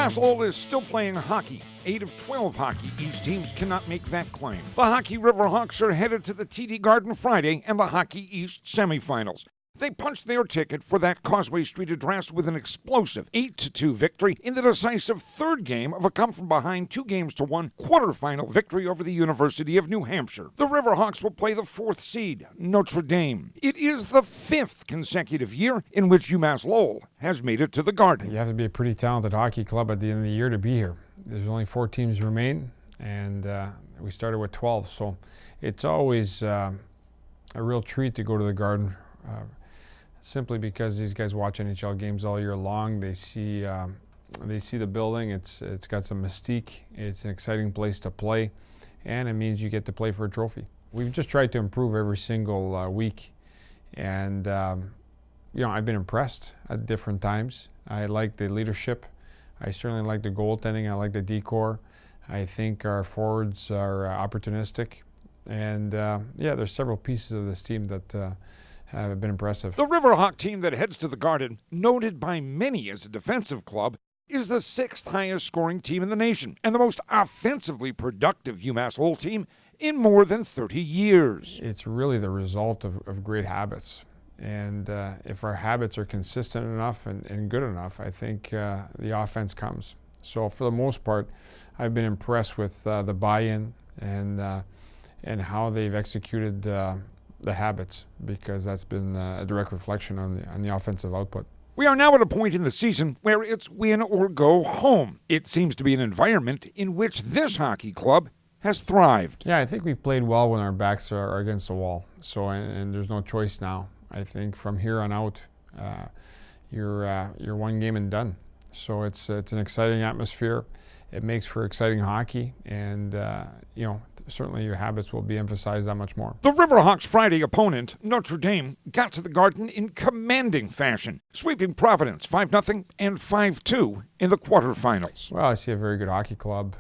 UMass Lowell is still playing hockey. 8 of 12 Hockey East teams cannot make that claim. The Hockey Riverhawks are headed to the TD Garden Friday and the Hockey East Semifinals. They punched their ticket for that Causeway Street address with an explosive 8-2 victory in the decisive third game of a come-from-behind 2-1 quarterfinal victory over the University of New Hampshire. The Riverhawks will play the 4th seed, Notre Dame. It is the 5th consecutive year in which UMass Lowell has made it to the Garden. You have to be a pretty talented hockey club at the end of the year to be here. There's only 4 teams remain, and we started with 12, so it's always a real treat to go to the Garden. Simply because these guys watch NHL games all year long. They see the building. It's got some mystique. It's an exciting place to play, and it means you get to play for a trophy. We've just tried to improve every single week, and I've been impressed at different times. I like the leadership. I certainly like the goaltending. I like the decor. I think our forwards are opportunistic, and there's several pieces of this team that have been impressive. The Riverhawk team that heads to the Garden, noted by many as a defensive club, is the 6th highest scoring team in the nation and the most offensively productive UMass Lowell team in more than 30 years. It's really the result of great habits. And if our habits are consistent enough and good enough, I think the offense comes. So for the most part, I've been impressed with the buy-in and how they've executed the habits, because that's been a direct reflection on the offensive output. We are now at a point in the season where it's win or go home. It seems to be an environment in which this hockey club has thrived. Yeah, I think we've played well when our backs are against the wall. So, and there's no choice now. I think from here on out, you're one game and done. So it's an exciting atmosphere. It makes for exciting hockey, and certainly your habits will be emphasized that much more. The Riverhawks' Friday opponent, Notre Dame, got to the Garden in commanding fashion, sweeping Providence 5-0 and 5-2 in the quarterfinals. Well, I see a very good hockey club.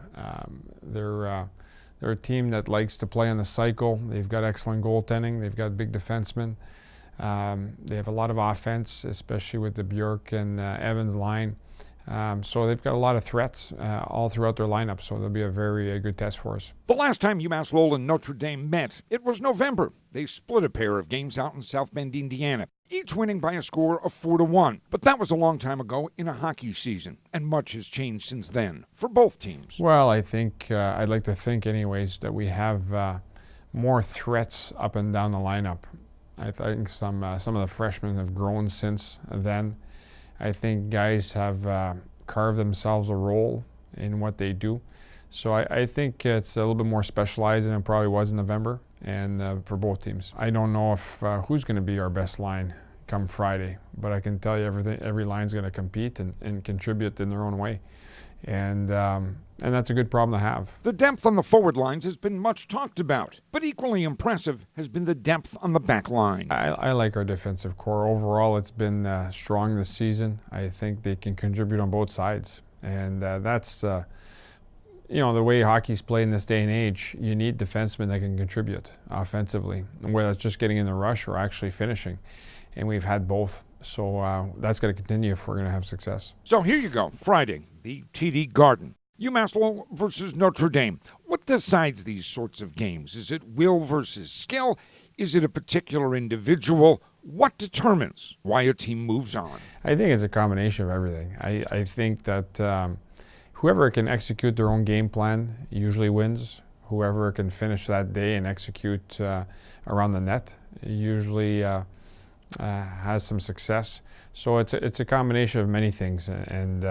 They're a team that likes to play on the cycle. They've got excellent goaltending. They've got big defensemen. They have a lot of offense, especially with the Bjork and Evans line. So they've got a lot of threats all throughout their lineup, so they'll be a very good test for us. The last time UMass Lowell and Notre Dame met, it was November. They split a pair of games out in South Bend, Indiana, each winning by a score of 4-1. But that was a long time ago in a hockey season, and much has changed since then for both teams. Well, I think, I'd like to think anyways, that we have more threats up and down the lineup. I think some of the freshmen have grown since then. I think guys have carved themselves a role in what they do. So I think it's a little bit more specialized than it probably was in November, and for both teams. I don't know if who's going to be our best line come Friday, but I can tell you every line's going to compete and contribute in their own way. And that's a good problem to have. The depth on the forward lines has been much talked about, but equally impressive has been the depth on the back line. I like our defensive core. Overall, it's been strong this season. I think they can contribute on both sides. And that's, the way hockey's played in this day and age, you need defensemen that can contribute offensively, whether it's just getting in the rush or actually finishing. And we've had both. So that's going to continue if we're going to have success. So here you go, Friday, the TD Garden. UMass Lowell versus Notre Dame. What decides these sorts of games? Is it will versus skill? Is it a particular individual? What determines why a team moves on? I think it's a combination of everything. I think that whoever can execute their own game plan usually wins. Whoever can finish that day and execute around the net usually has some success. So it's a combination of many things, and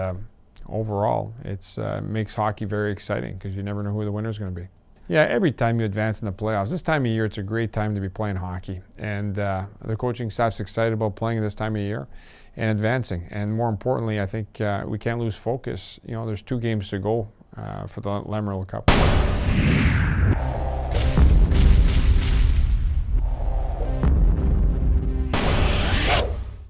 overall it makes hockey very exciting because you never know who the winner is going to be. Yeah, every time you advance in the playoffs, this time of year it's a great time to be playing hockey, and the coaching staff's excited about playing this time of year and advancing. And more importantly, I think we can't lose focus. There's 2 games to go for the Lamerle Cup.